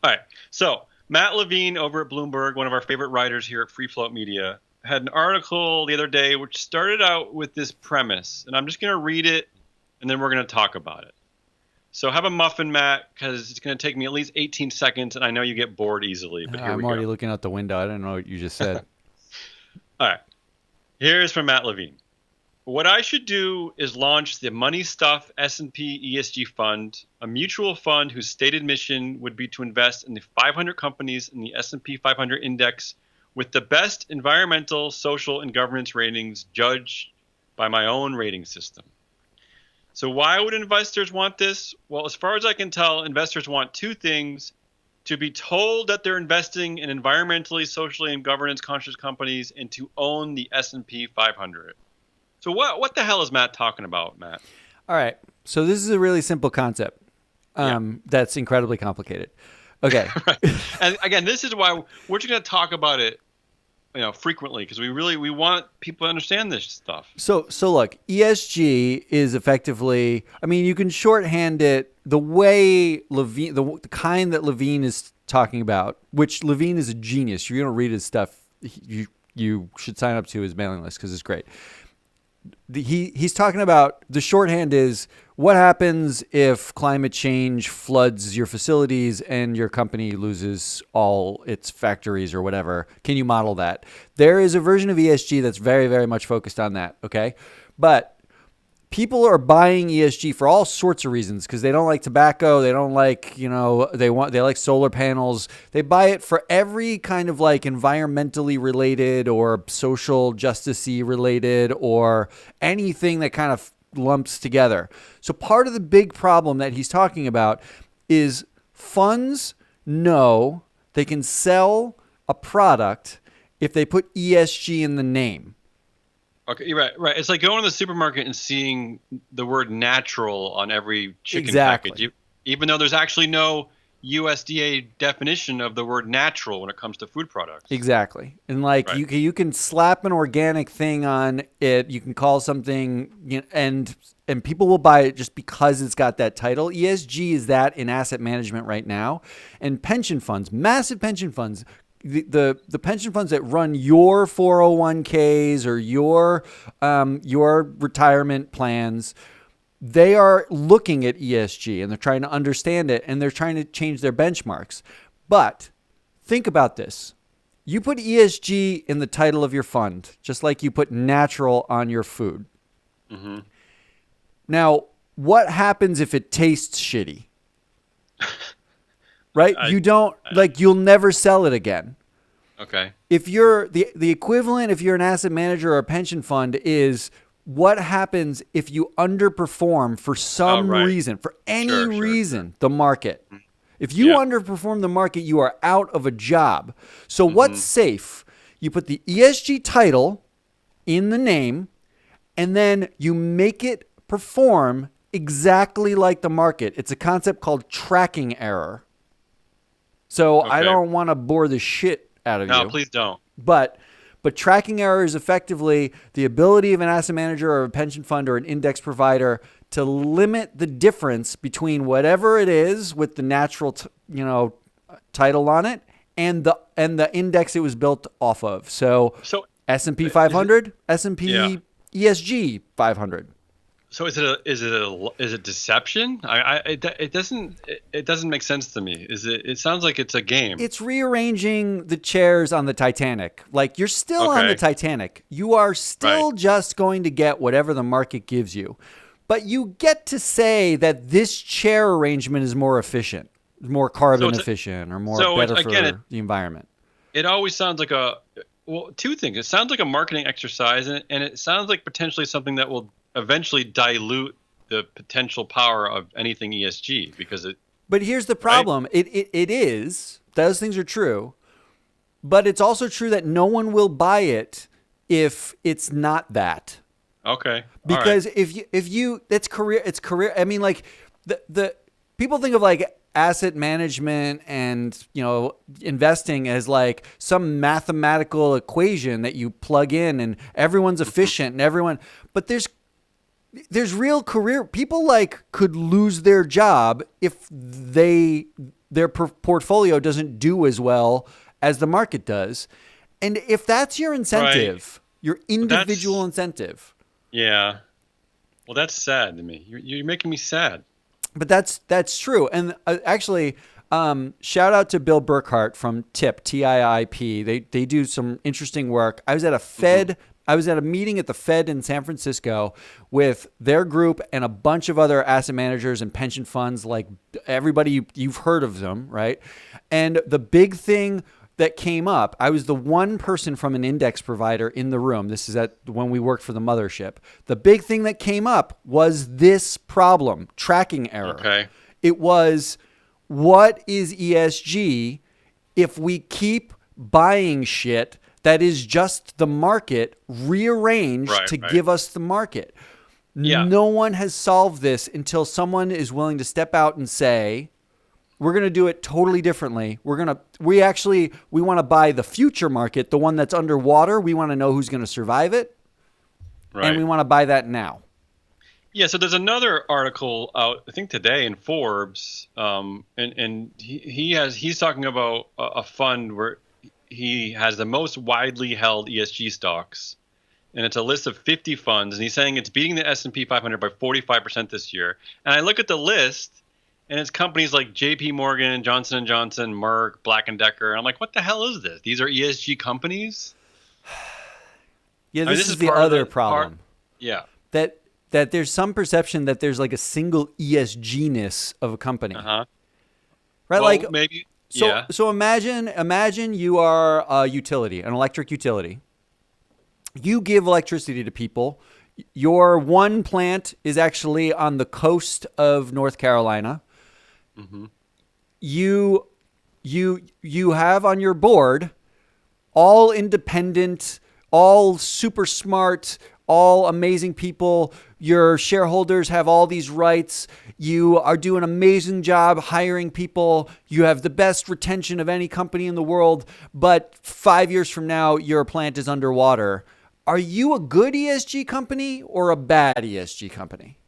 All right. So Matt Levine over at Bloomberg, one of our favorite writers here at Free Float Media, had an article the other day which started out with this premise, and I'm just going to read it, and then we're going to talk about it. So have a muffin, Matt, because it's going to take me at least 18 seconds, and I know you get bored easily, but here we I'm go. already looking out the window. I don't know what you just said. All right. Here's from Matt Levine. What I should do is launch the Money Stuff S&P ESG fund, a mutual fund whose stated mission would be to invest in the 500 companies in the S&P 500 index with the best environmental, social, and governance ratings judged by my own rating system. So why would investors want this? Well, as far as I can tell, investors want two things: to be told that they're investing in environmentally, socially, and governance conscious companies, and to own the S&P 500. So what the hell is Matt talking about, Matt? All right. So this is a really simple concept Yeah. that's incredibly complicated. Okay. Right. And again, this is why we're just going to talk about it, frequently, because we want people to understand this stuff. So look, ESG is effectively, I mean, you can shorthand it the way Levine, the kind that Levine is talking about, which Levine is a genius. You're going to read his stuff. You should sign up to his mailing list because it's great. He's talking about, the shorthand is, what happens if climate change floods your facilities and your company loses all its factories or whatever? Can you model that? There is a version of ESG that's very, very much focused on that. Okay. But people are buying ESG for all sorts of reasons, because they don't like tobacco. They don't like, they like solar panels. They buy it for every kind of like environmentally related or social justice-y related or anything that kind of lumps together. So part of the big problem that he's talking about is funds know they can sell a product if they put ESG in the name. Okay, you're right. It's like going to the supermarket and seeing the word natural on every chicken Exactly. package, even though there's actually no USDA definition of the word natural when it comes to food products. Exactly. And like Right. you can slap an organic thing on it, you can call something, and people will buy it just because it's got that title. ESG is that in asset management right now. And pension funds, massive pension funds, the pension funds that run your 401ks or your retirement plans, they are looking at ESG and they're trying to understand it, and they're trying to change their benchmarks. But think about this. You put ESG in the title of your fund, just like you put natural on your food. Mm-hmm. Now, what happens if it tastes shitty? Right? I, You don't, like, you'll never sell it again. okay. If you're the equivalent, if you're an asset manager or a pension fund, is what happens if you underperform for Oh, some right. reason, for any Sure. reason, the market. If you Yeah. underperform the market, you are out of a job. So what's Mm-hmm. safe? You put the ESG title in the name, and then you make it perform exactly like the market. It's a concept called tracking error. So I Okay. don't want to bore the shit out of No, you, please don't. but tracking error is effectively the ability of an asset manager or a pension fund or an index provider to limit the difference between whatever it is with the natural title on it and the index it was built off of. So So S&P is it? 500, Yeah. S&P ESG 500. So is it deception? It doesn't make sense to me. It sounds like it's a game. It's rearranging the chairs on the Titanic. Like, you're still on the Okay. Titanic. You are Right. still just going to get whatever the market gives you. But you get to say that this chair arrangement is more efficient, more So carbon it's efficient, or more so it's better again it for the environment. it always sounds like two things. It sounds like a marketing exercise, and it sounds like potentially something that will eventually dilute the potential power of anything ESG because it But here's the right. problem. It is, those things are true, but it's also true that no one will buy it if it's not that. Okay. All right. Because if you it's career. I mean, like, the people think of like asset management and investing as like some mathematical equation that you plug in and everyone's Mhm. efficient and everyone, but there's real career people like could lose their job if their portfolio doesn't do as well as the market does. And if that's your incentive, your individual incentive. Yeah. Well, that's sad to me. You're making me sad. But that's true. And actually, shout out to Bill Burkhart from TIIP. They do some interesting work. I was at a Fed. I was at a meeting at the Fed in San Francisco with their group and a bunch of other asset managers and pension funds, like everybody you've heard of them, right? And the big thing that came up, I was the one person from an index provider in the room. This is at when we worked for the mothership. The big thing that came up was this problem, tracking error. Okay. It was, what is ESG if we keep buying shit that is just the market rearranged to give us the market? Yeah. No one has solved this until someone is willing to step out and say, we're going to do it totally differently. We want to buy the future market, the one that's underwater. We want to know who's going to survive it. Right. And we want to buy that now. Yeah, so there's another article out, I think today in Forbes, and he's talking about a fund where he has the most widely held ESG stocks, and it's a list of 50 funds, and he's saying it's beating the S&P 500 by 45% this year. And I look at the list, and it's companies like J.P. Morgan, Johnson & Johnson, Merck, Black & Decker. And I'm like, what the hell is this? These are ESG companies? Yeah, this is the other problem. Yeah. That there's some perception that there's like a single ESG-ness of a company. Uh-huh. Right? Well, like maybe. So, yeah. So imagine you are a utility, an electric utility. You give electricity to people. Your one plant is actually on the coast of North Carolina. Mm-hmm. You have on your board all independent, all super smart, all amazing people. Your shareholders have all these rights. You are doing an amazing job hiring people. You have the best retention of any company in the world. But 5 years from now, your plant is underwater. Are you a good ESG company or a bad ESG company?